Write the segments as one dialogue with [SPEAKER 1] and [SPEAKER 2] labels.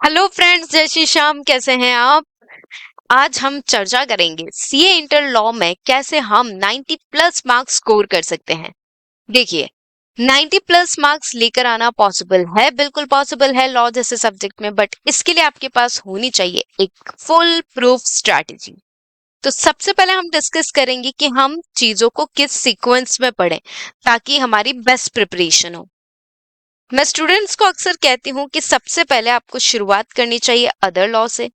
[SPEAKER 1] Hello friends, जय श्री श्याम। कैसे हैं आप? आज हम चर्चा करेंगे सीए इंटर लॉ में कैसे हम 90 प्लस मार्क्स स्कोर कर सकते हैं। देखिए, 90 प्लस मार्क्स लेकर आना पॉसिबल है, बिल्कुल पॉसिबल है लॉ जैसे सब्जेक्ट में, बट इसके लिए आपके पास होनी चाहिए एक फुल प्रूफ स्ट्रैटेजी। तो सबसे पहले हम डिस्कस करेंगे कि हम चीजों को किस सीक्वेंस में पढ़ें ताकि हमारी बेस्ट प्रिपरेशन हो। मैं स्टूडेंट्स को अक्सर कहती हूँ कि सबसे पहले आपको शुरुआत करनी चाहिए अदर लॉ से,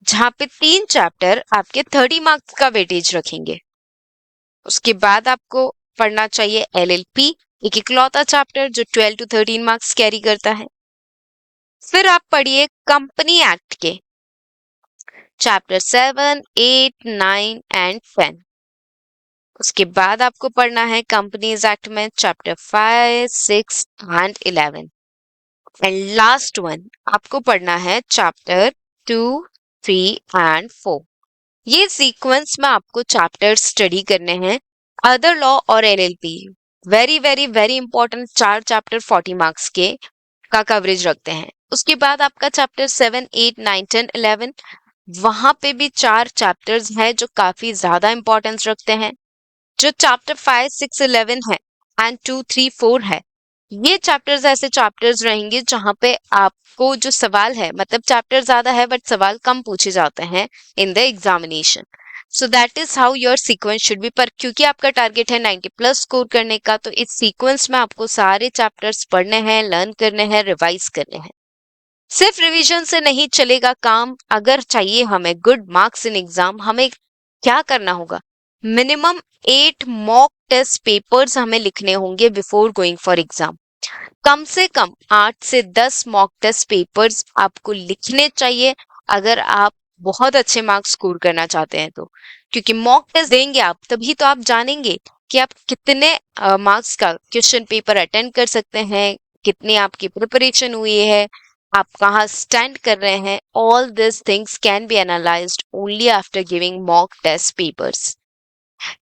[SPEAKER 1] जहां पे 3 चैप्टर आपके 30 मार्क्स का वेटेज रखेंगे। उसके बाद आपको पढ़ना चाहिए एलएलपी, एक इकलौता चैप्टर जो 12 to 13 मार्क्स कैरी करता है। फिर आप पढ़िए कंपनी एक्ट के चैप्टर 7, 8, 9 एंड 10। उसके बाद आपको पढ़ना है कंपनीज एक्ट में chapter 5, 6 and 11। And last one आपको पढ़ना है चैप्टर 2, 3 एंड 4। ये सीक्वेंस में आपको चैप्टर्स स्टडी करने हैं। अदर लॉ और LLP very very very important, 4 chapter 40 marks के का कवरेज रखते हैं। उसके बाद आपका चैप्टर 7, 8, 9, 10, 11, वहां पे भी 4 चैप्टर्स हैं जो काफी ज्यादा इंपॉर्टेंस रखते हैं। जो चैप्टर 5, 6, 11 है एंड 2, 3, 4 है, ये चैप्टर्स ऐसे चैप्टर्स रहेंगे जहां पे आपको जो सवाल है, मतलब चैप्टर ज्यादा है बट सवाल कम पूछे जाते हैं in the examination. So that is how your sequence should be. पर क्योंकि आपका टारगेट है 90 प्लस स्कोर करने का, तो इस सीक्वेंस में आपको सारे चैप्टर्स पढ़ने हैं, लर्न करने हैं, रिवाइज करने हैं। सिर्फ रिवीजन से नहीं चलेगा काम। अगर चाहिए हमें गुड मार्क्स इन एग्जाम, हमें क्या करना होगा? मिनिमम 8 मॉक टेस्ट पेपर्स हमें लिखने होंगे बिफोर गोइंग फॉर एग्जाम। कम से कम 8 से 10 मॉक टेस्ट पेपर्स आपको लिखने चाहिए अगर आप बहुत अच्छे मार्क्स स्कोर करना चाहते हैं तो। क्योंकि मॉक टेस्ट देंगे आप, तभी तो आप जानेंगे कि आप कितने मार्क्स का क्वेश्चन पेपर अटेंड कर सकते हैं, कितनी आपकी प्रिपरेशन हुई है, आप कहाँ स्टैंड कर रहे हैं। All this things can be analysed only after giving mock test papers.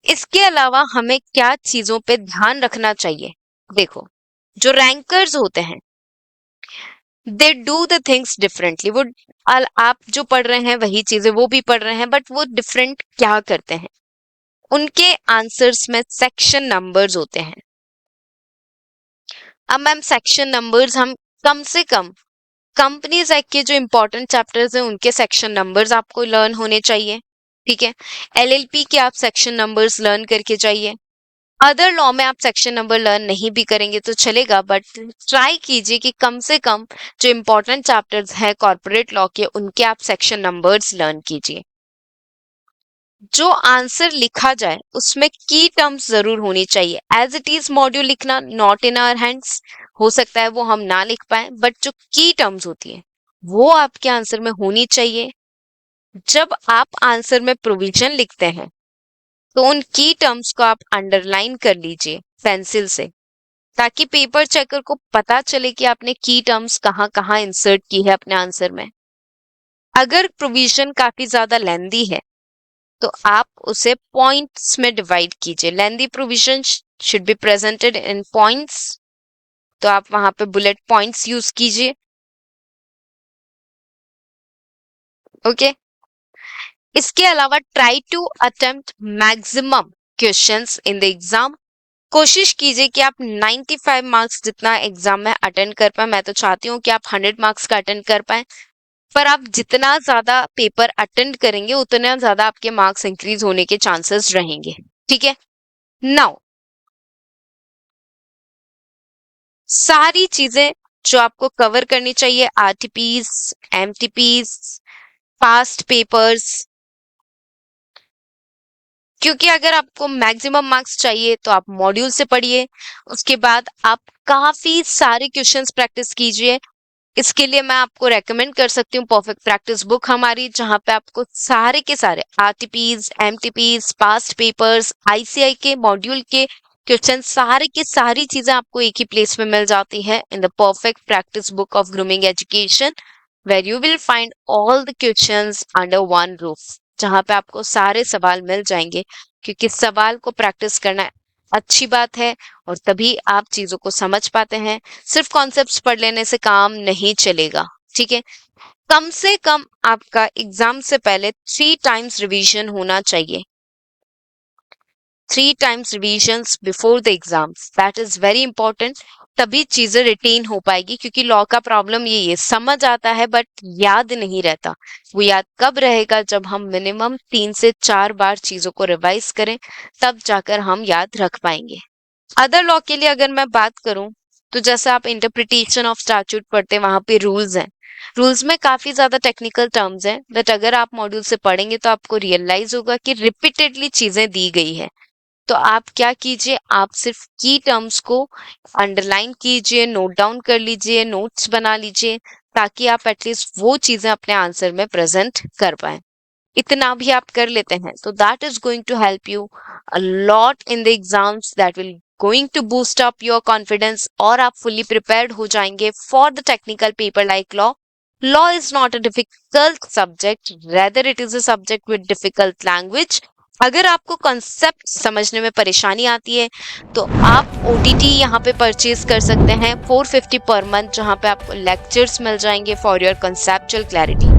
[SPEAKER 1] इसके अलावा हमें क्या चीजों पे ध्यान रखना चाहिए? देखो, जो रैंकर्स होते हैं they do the things differently. वो आप जो पढ़ रहे हैं वही चीजें वो भी पढ़ रहे हैं, बट वो डिफरेंट क्या करते हैं? उनके आंसर्स में सेक्शन नंबर्स होते हैं। अब मैम, सेक्शन नंबर्स हम कम से कम कंपनीज एक्ट के जो इंपॉर्टेंट चैप्टर्स हैं उनके सेक्शन नंबर्स आपको लर्न होने चाहिए। ठीक है, एलएलपी के आप सेक्शन नंबर्स लर्न करके चाहिए। अदर लॉ में आप सेक्शन नंबर लर्न नहीं भी करेंगे तो चलेगा, बट ट्राई कीजिए कि कम से कम जो इंपॉर्टेंट चैप्टर्स हैं कॉर्पोरेट लॉ के, उनके आप सेक्शन नंबर्स लर्न कीजिए। जो आंसर लिखा जाए उसमें की टर्म्स जरूर होनी चाहिए। एज इट इज मॉड्यूल लिखना नॉट इन आवर हैंड्स, हो सकता है वो हम ना लिख पाए, बट जो की टर्म्स होती है वो आपके आंसर में होनी चाहिए। जब आप आंसर में प्रोविजन लिखते हैं तो उन की टर्म्स को आप अंडरलाइन कर लीजिए पेंसिल से, ताकि पेपर चेकर को पता चले कि आपने की टर्म्स कहाँ कहाँ इंसर्ट की है अपने आंसर में। अगर प्रोविजन काफी ज्यादा लेंदी है तो आप उसे पॉइंट्स में डिवाइड कीजिए। Lengthy provision should be presented in points, तो आप वहां पे बुलेट पॉइंट्स यूज कीजिए। ओके, इसके अलावा try to attempt maximum questions in the exam. कोशिश कीजिए कि आप 95 मार्क्स जितना एग्जाम में अटेंड कर पाए। मैं तो चाहती हूँ कि आप 100 मार्क्स का अटेंड कर पाए, पर आप जितना ज्यादा पेपर अटेंड करेंगे उतना ज्यादा आपके मार्क्स इंक्रीज होने के चांसेस रहेंगे। ठीक है, नाउ सारी चीजें जो आपको कवर करनी चाहिए, आरटीपीज, एमटीपीज, पास्ट पेपर्स, क्योंकि अगर आपको मैक्सिमम मार्क्स चाहिए तो आप मॉड्यूल से पढ़िए। उसके बाद आप काफी सारे क्वेश्चंस प्रैक्टिस कीजिए। इसके लिए मैं आपको रेकमेंड कर सकती हूँ परफेक्ट प्रैक्टिस बुक हमारी, जहां पे आपको सारे के सारे आरटीपीज, एमटीपीज, पास्ट पेपर्स, आईसीआई के मॉड्यूल के क्वेश्चन, सारे की सारी चीजें आपको एक ही प्लेस में मिल जाती है in the perfect practice book of grooming education, where you will find all the questions under one roof, जहां पे आपको सारे सवाल मिल जाएंगे। क्योंकि सवाल को प्रैक्टिस करना अच्छी बात है और तभी आप चीजों को समझ पाते हैं। सिर्फ कॉन्सेप्ट्स पढ़ लेने से काम नहीं चलेगा। ठीक है। कम से कम आपका एग्जाम से पहले 3 टाइम्स रिवीजन होना चाहिए। 3 times revisions before the exams, that is very important. तभी चीजें रिटेन हो पाएगी, क्योंकि लॉ का प्रॉब्लम यही है, समझ आता है बट याद नहीं रहता। वो याद कब रहेगा, जब हम मिनिमम 3 से 4 बार चीजों को रिवाइज करें, तब जाकर हम याद रख पाएंगे। अदर लॉ के लिए अगर मैं बात करूं, तो जैसे आप इंटरप्रिटेशन ऑफ स्टैट्यूट पढ़ते हैं, वहां पे रूल्स हैं। रूल्स में काफी ज्यादा टेक्निकल टर्म्स हैं, बट अगर आप मॉड्यूल से पढ़ेंगे तो आपको रियलाइज होगा कि रिपीटेडली चीजें दी गई है। तो आप क्या कीजिए, आप सिर्फ की टर्म्स को अंडरलाइन कीजिए, नोट डाउन कर लीजिए, नोट्स बना लीजिए, ताकि आप एटलीस्ट वो चीजें अपने आंसर में प्रेजेंट कर पाए। इतना भी आप कर लेते हैं तो that is going to help you a lot in the exams, that will going to boost up your confidence, और आप फुल्ली प्रिपेयर्ड हो जाएंगे for the technical paper like law. Law is not a difficult subject, rather it is a subject with difficult language. अगर आपको concept समझने में परेशानी आती है, तो आप ओटीटी यहाँ पे परचेज कर सकते हैं 450 पर मंथ, जहाँ पे आपको लेक्चर्स मिल जाएंगे for your conceptual clarity.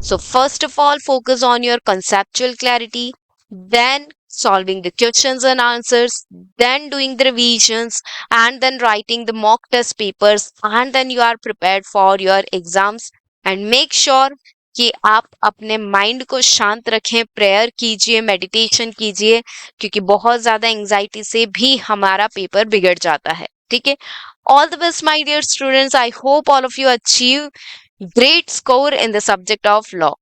[SPEAKER 1] So first of all, focus on your conceptual clarity, then solving the questions and answers, then doing the revisions, and then writing the mock test papers, and then you are prepared for your exams. And make sure कि आप अपने mind को शांत रखें, prayer कीजिए, meditation कीजिए, क्योंकि बहुत ज्यादा एंजाइटी से भी हमारा पेपर बिगड़ जाता है। ठीक है। All the best my dear students, I hope all of you achieve great score in the subject of law.